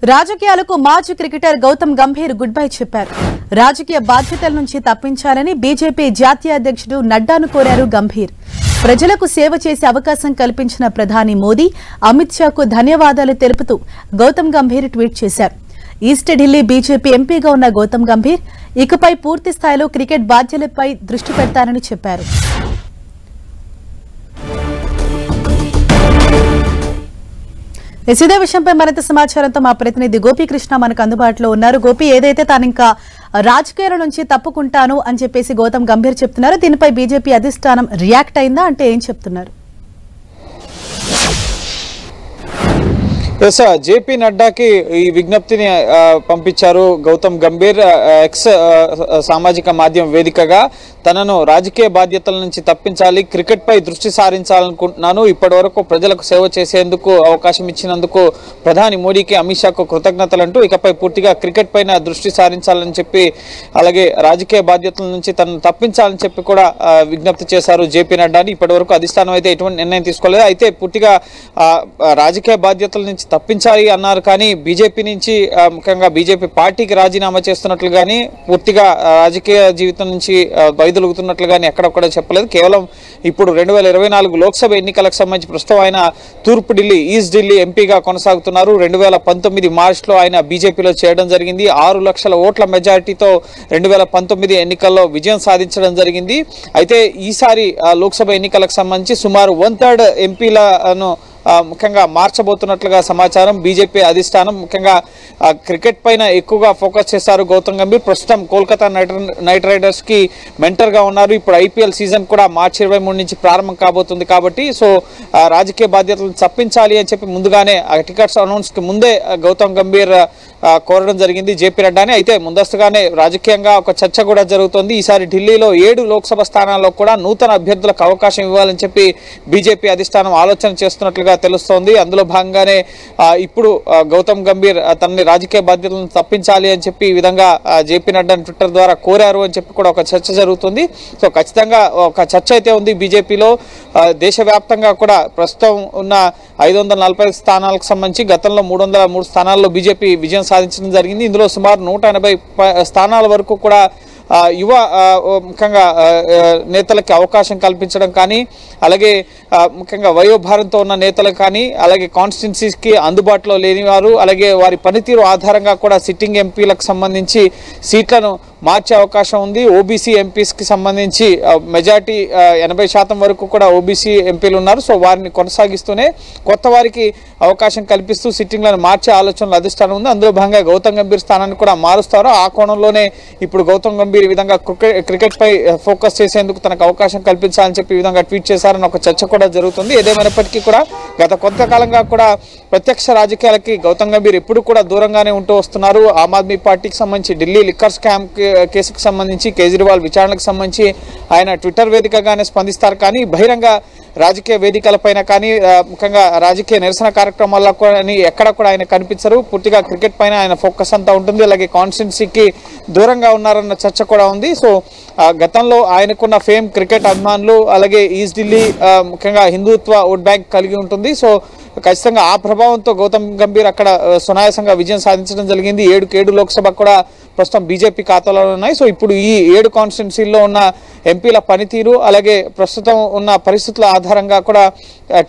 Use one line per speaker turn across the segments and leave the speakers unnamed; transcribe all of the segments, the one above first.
రాజకీయాలకు మాజీ cricketer Gautam Gambhir good bye చెప్పారు. రాజకీయ బాధ్యతల నుంచి తప్పించాలని బీజేపీ జాతీయ అధ్యక్షుడు నడ్డాను కోరారు గంభీర్. ప్రజలకు సేవ చేసే అవకాశం కల్పించిన ప్రధాని మోదీ, అమిత్ షాకు ధన్యవాదాలు తెలుపుతూ గౌతమ్ గంభీర్ ట్వీట్ చేశారు. ఈస్ట్ ఢిల్లీ బీజేపీ ఎంపీగా ఉన్న గౌతమ్ గంభీర్ ఇకపై పూర్తి స్థాయిలో క్రికెట్ బాధ్యతలపై దృష్టి పెడతారని చెప్పారు. ఇదే విషయంపై మరింత సమాచారంతో మా ప్రతినిధి గోపీకృష్ణ మనకు అందుబాటులో ఉన్నారు. గోపి, ఏదైతే తాను ఇంకా రాజకీయాల నుంచి తప్పుకుంటాను అని చెప్పేసి గౌతమ్ గంభీర్ చెప్తున్నారు, దీనిపై బీజేపీ అధిష్టానం రియాక్ట్ అయిందా అంటే ఏం చెప్తున్నారు?
జేపీ నడ్డాకి ఈ విజ్ఞప్తిని పంపించారు గౌతమ్ గంభీర్. ఎక్స్ సామాజిక మాధ్యమం వేదికగా తనను రాజకీయ బాధ్యతల నుంచి తప్పించాలి, క్రికెట్ పై దృష్టి సారించాలనుకుంటున్నాను. ఇప్పటి వరకు ప్రజలకు సేవ చేసేందుకు అవకాశం ఇచ్చినందుకు ప్రధాని మోడీకి, అమిత్ షాకు కృతజ్ఞతలంటూ ఇకపై పూర్తిగా క్రికెట్ పైన దృష్టి సారించాలని చెప్పి, అలాగే రాజకీయ బాధ్యతల నుంచి తనను తప్పించాలని చెప్పి కూడా విజ్ఞప్తి చేశారు జేపీ నడ్డాని. ఇప్పటి వరకు అధిష్టానం అయితే ఎటువంటి నిర్ణయం తీసుకోలేదు. అయితే పూర్తిగా రాజకీయ బాధ్యతల నుంచి తప్పించాలి అన్నారు, కానీ బీజేపీ నుంచి ముఖ్యంగా బీజేపీ పార్టీకి రాజీనామా చేస్తున్నట్లు కానీ, పూర్తిగా రాజకీయ జీవితం నుంచి వైదొలుగుతున్నట్లు కానీ ఎక్కడ కూడా చెప్పలేదు. కేవలం ఇప్పుడు 2024 లోక్సభ ఎన్నికలకు సంబంధించి ప్రస్తుతం ఆయన తూర్పు ఢిల్లీ, ఈస్ట్ ఢిల్లీ ఎంపీగా కొనసాగుతున్నారు. 2019 మార్చిలో ఆయన బీజేపీలో చేరడం జరిగింది. 6 లక్షల ఓట్ల మెజారిటీతో 2019 ఎన్నికల్లో విజయం సాధించడం జరిగింది. అయితే ఈసారి లోక్సభ ఎన్నికలకు సంబంధించి సుమారు 1/3 ఎంపీలను ముఖ్యంగా మార్చబోతున్నట్లుగా సమాచారం. బీజేపీ అధిష్టానం ముఖ్యంగా క్రికెట్ పైన ఎక్కువగా ఫోకస్ చేశారు గౌతమ్ గంభీర్. ప్రస్తుతం కోల్కతా నైట్ రైడర్స్ కి మెంటర్ గా ఉన్నారు. ఇప్పుడు ఐపీఎల్ సీజన్ కూడా మార్చి 23 నుంచి ప్రారంభం కాబోతుంది కాబట్టి రాజకీయ బాధ్యతలను తప్పించాలి అని చెప్పి ముందుగానే టికెట్స్ అనౌన్స్ కి ముందే గౌతమ్ గంభీర్ కోరడం జరిగింది జేపీ నడ్డాని. అయితే ముందస్తుగానే రాజకీయంగా ఒక చర్చ కూడా జరుగుతోంది. ఈసారి ఢిల్లీలో 7 లోక్సభ స్థానాల్లో కూడా నూతన అభ్యర్థులకు అవకాశం ఇవ్వాలని చెప్పి బీజేపీ అధిష్టానం ఆలోచన చేస్తున్నట్లుగా తెలుస్తోంది. అందులో భాగంగానే ఇప్పుడు గౌతమ్ గంభీర్ తనని రాజకీయ బాధ్యతలను తప్పించాలి అని చెప్పి ఈ విధంగా జేపీ నడ్డాని ట్విట్టర్ ద్వారా కోరారు అని చెప్పి కూడా ఒక చర్చ జరుగుతుంది. సో ఖచ్చితంగా ఒక చర్చ అయితే ఉంది బీజేపీలో. దేశవ్యాప్తంగా కూడా ప్రస్తుతం ఉన్న 540 స్థానాలకు సంబంధించి గతంలో 303 స్థానాల్లో బీజేపీ విజయం సాధించడం జరిగింది. ఇందులో సుమారు 180 స్థానాల వరకు కూడా యువ ముఖ్యంగా నేతలకి అవకాశం కల్పించడం కానీ, అలాగే ముఖ్యంగా వయోభారంతో ఉన్న నేతలకు కానీ, అలాగే కాన్స్టిట్యున్సీస్కి అందుబాటులో లేనివారు, అలాగే వారి పనితీరు ఆధారంగా కూడా సిట్టింగ్ ఎంపీలకు సంబంధించి సీట్లను మార్చే అవకాశం ఉంది. ఓబీసీ ఎంపీస్కి సంబంధించి మెజార్టీ 80% వరకు కూడా ఓబీసీ ఎంపీలు ఉన్నారు. సో వారిని కొనసాగిస్తూనే కొత్త వారికి అవకాశం కల్పిస్తూ సిట్టింగ్లను మార్చే ఆలోచనలు అధిష్టానం ఉంది. అందులో భాగంగా గౌతమ్ గంభీర్ స్థానాన్ని కూడా మారుస్తారు. ఆ కోణంలోనే ఇప్పుడు గౌతమ్ గంభీర్ ఈ విధంగా క్రికెట్ పై ఫోకస్ చేసేందుకు తనకు అవకాశం కల్పించాలని చెప్పి ఈ విధంగా ట్వీట్ చేశారని ఒక చర్చ కూడా జరుగుతుంది. ఏదేమైనప్పటికీ కూడా గత కొంతకాలంగా కూడా ప్రత్యక్ష రాజకీయాలకి గౌతమ్ గంభీర్ ఎప్పుడు కూడా దూరంగానే ఉంటూ వస్తున్నారు. ఆమ్ ఆద్మీ పార్టీకి సంబంధించి ఢిల్లీ లిక్కర్ స్కామ్ కేసుకు సంబంధించి, కేజ్రీవాల్ విచారణకు సంబంధించి ఆయన ట్విట్టర్ వేదికగానే స్పందిస్తారు, కానీ బహిరంగ రాజకీయ వేదికలపైన కానీ, ముఖ్యంగా రాజకీయ నిరసన కార్యక్రమాల్లో కానీ ఎక్కడ కూడా ఆయన కనిపించరు. పూర్తిగా క్రికెట్ పైన ఆయన ఫోకస్ అంతా ఉంటుంది. అలాగే కాన్స్టిట్యున్సీకి దూరంగా ఉన్నారన్న చర్చ కూడా ఉంది. సో గతంలో ఆయనకున్న ఫేమ్ క్రికెట్ అభిమానులు, అలాగే ఈస్ట్ ఢిల్లీ ముఖ్యంగా హిందుత్వ ఓట్ బ్యాంక్ కలిగి ఉంటుంది. సో ఖచ్చితంగా ఆ ప్రభావంతో గౌతమ్ గంభీర్ అక్కడ సునాయాసంగా విజయం సాధించడం జరిగింది. 7 లోక్సభ కూడా ప్రస్తుతం బీజేపీ ఖాతాలో ఉన్నాయి. సో ఇప్పుడు ఈ 7 కాన్స్టిట్యున్సీల్లో ఉన్న ఎంపీల పనితీరు, అలాగే ప్రస్తుతం ఉన్న పరిస్థితుల ఆధారంగా కూడా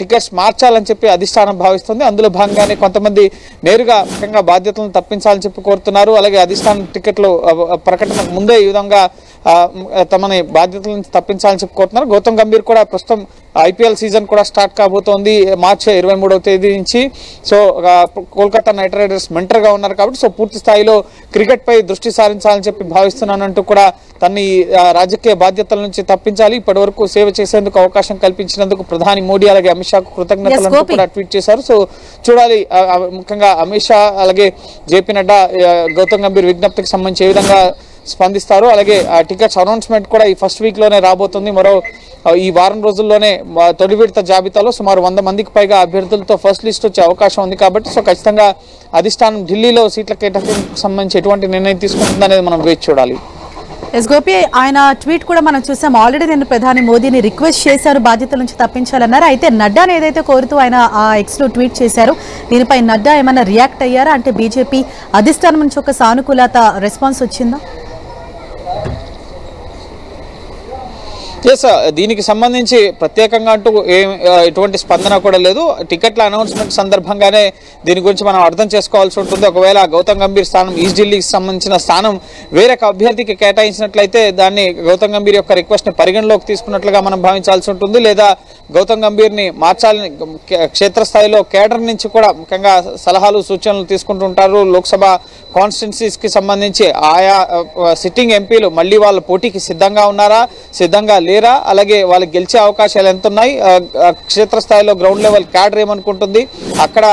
టికెట్స్ మార్చాలని చెప్పి అధిష్టానం భావిస్తుంది. అందులో భాగంగానే కొంతమంది నేరుగా ముఖ్యంగా బాధ్యతలను తప్పించాలని చెప్పి కోరుతున్నారు. అలాగే అధిష్టానం టికెట్లు ప్రకటనకు ముందే ఈ విధంగా తమని బాధ్యతల నుంచి తప్పించాలని చెప్పి కోరుతున్నారు. గౌతమ్ గంభీర్ కూడా ప్రస్తుతం ఐపీఎల్ సీజన్ కూడా స్టార్ట్ కాబోతోంది మార్చి 23వ తేదీ నుంచి. సో కోల్కతా నైట్ రైడర్స్ మెంటర్గా ఉన్నారు కాబట్టి సో పూర్తి స్థాయిలో క్రికెట్ పై దృష్టి సారించాలని చెప్పి భావిస్తున్నానంటూ కూడా తన్ని రాజకీయ బాధ్యతల నుంచి తప్పించాలి, ఇప్పటి వరకు సేవ చేసేందుకు అవకాశం కల్పించినందుకు ప్రధాని మోడీ అలాగే అమిత్ షాకు కృతజ్ఞతలు కూడా ట్వీట్ చేశారు. సో చూడాలి ముఖ్యంగా అమిత్ షా అలాగే జేపీ నడ్డా గౌతమ్ గంభీర్ విజ్ఞప్తికి సంబంధించి ఏ విధంగా స్పందిస్తారు. అలాగే టికెట్స్ అనౌన్స్మెంట్ కూడా ఈ ఫస్ట్ వీక్లోనే రాబోతుంది. ఈ వారం రోజుల్లోనే తొలి విడత జాబితాలో సుమారు 100 మందికి పైగా అభ్యర్థులతో ఫస్ట్ లిస్ట్ వచ్చే అవకాశం ఉంది కాబట్టి సో ఖచ్చితంగా అధిష్టానం ఢిల్లీలో సీట్ల కేటాయింపుకు సంబంధించి ఎటువంటి నిర్ణయం తీసుకుంటుందనేది మనం వేచి చూడాలి.
ఎస్ గోపి, ఆయన ట్వీట్ కూడా మనం చూసాం. ఆల్రెడీ నేను ప్రధాని మోదీని రిక్వెస్ట్ చేశారు బాధ్యతల నుంచి తప్పించాలన్నారు. అయితే నడ్డాని ఏదైతే కోరుతూ ఆయన ఆ ఎక్స్ లో ట్వీట్ చేశారు, దీనిపై నడ్డా ఏమైనా రియాక్ట్ అయ్యారా? అంటే బీజేపీ అధిష్టానం నుంచి ఒక సానుకూలత రెస్పాన్స్ వచ్చిందా?
ఎస్, దీనికి సంబంధించి ప్రత్యేకంగా అంటూ ఎటువంటి స్పందన కూడా లేదు. టికెట్ల అనౌన్స్మెంట్ సందర్భంగానే దీని గురించి మనం అర్థం చేసుకోవాల్సి ఉంటుంది. ఒకవేళ గౌతమ్ గంభీర్ స్థానం ఈస్ట్ ఢిల్లీకి సంబంధించిన స్థానం వేరొక అభ్యర్థికి కేటాయించినట్లయితే దాన్ని గౌతమ్ గంభీర్ యొక్క రిక్వెస్ట్ ని పరిగణలోకి తీసుకున్నట్లుగా మనం భావించాల్సి ఉంటుంది. లేదా గౌతమ్ గంభీర్ ని మార్చాలని క్షేత్రస్థాయిలో కేడర్ నుంచి కూడా ముఖ్యంగా సలహాలు సూచనలు తీసుకుంటుంటారు. లోక్సభ కాన్స్టిట్యున్సీస్ కి సంబంధించి ఆయా సిట్టింగ్ ఎంపీలు మళ్ళీ వాళ్ళ పోటీకి సిద్ధంగా ఉన్నారా, సిద్ధంగా లేరా, అలాగే వాళ్ళకి గెలిచే అవకాశాలు ఎంత ఉన్నాయి, క్షేత్రస్థాయిలో గ్రౌండ్ లెవెల్ క్యాడర్ ఏమనుకుంటుంది, అక్కడ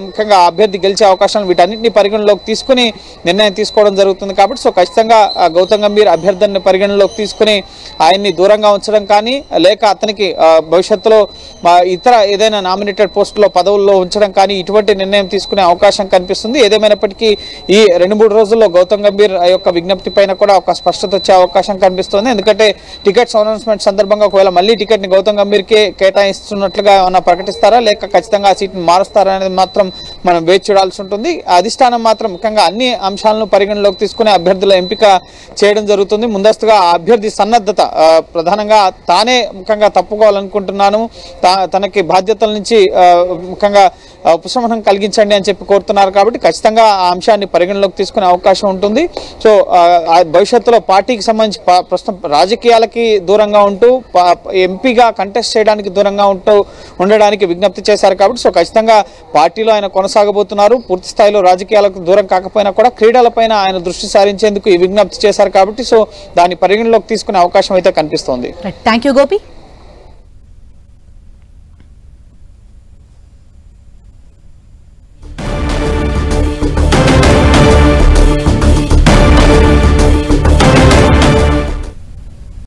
ముఖ్యంగా అభ్యర్థి గెలిచే అవకాశాలు, వీటన్నింటినీ పరిగణలోకి తీసుకుని నిర్ణయం తీసుకోవడం జరుగుతుంది. కాబట్టి సో ఖచ్చితంగా గౌతమ్ గంభీర్ అభ్యర్థిని పరిగణలోకి తీసుకుని ఆయన్ని దూరంగా ఉంచడం కానీ, లేక అతనికి భవిష్యత్తులో ఇతర ఏదైనా నామినేటెడ్ పోస్టులో పదవుల్లో ఉంచడం కానీ ఇటువంటి నిర్ణయం తీసుకునే అవకాశం కనిపిస్తుంది. ఏదేమైనప్పటికీ ఈ 2-3 రోజుల్లో గౌతమ్ గంభీర్ యొక్క విజ్ఞప్తి పైన కూడా ఒక స్పష్టత వచ్చే అవకాశం కనిపిస్తుంది. ఎందుకంటే టికెట్స్ అనౌన్స్మెంట్ సందర్భంగా ఒకవేళ మళ్ళీ టికెట్ ని గౌతమ్ గంభీర్కే కేటాయిస్తున్నట్లుగా ఏమైనా ప్రకటిస్తారా, లేక ఖచ్చితంగా ఆ సీట్ని మారుస్తారా అనేది మాత్రం మనం వేచి చూడాల్సి ఉంటుంది. అధిష్టానం మాత్రం ముఖ్యంగా అన్ని అంశాలను పరిగణలోకి తీసుకుని అభ్యర్థుల ఎంపిక చేయడం జరుగుతుంది. ముందస్తుగా ఆ అభ్యర్థి సన్నద్ధత, ప్రధానంగా తానే ముఖ్యంగా తప్పుకోవాలనుకుంటున్నాను, తనకి బాధ్యతల నుంచి ముఖ్యంగా ఉపశమనం కలిగించండి అని చెప్పి కోరుతున్నారు. కాబట్టి ఖచ్చితంగా ఆ అంశాన్ని పరిగణలోకి తీసుకునే అవకాశం ఉంటుంది. సో భవిష్యత్తులో పార్టీకి సంబంధించి ప్రస్తుతం రాజకీయాలకి దూరంగా ఉంటూ ఎంపీగా కంటెస్ట్ చేయడానికి దూరంగా ఉండడానికి విజ్ఞప్తి చేశారు. కాబట్టి సో ఖచ్చితంగా పార్టీలో ఆయన కొనసాగబోతున్నారు. పూర్తి స్థాయిలో రాజకీయాలకు దూరం కాకపోయినా కూడా క్రీడలపైన ఆయన దృష్టి సారించేందుకు ఈ విజ్ఞప్తి చేశారు. కాబట్టి సో దాన్ని పరిగణలోకి తీసుకునే అవకాశం అయితే కనిపిస్తోంది.
Thank you Gopi.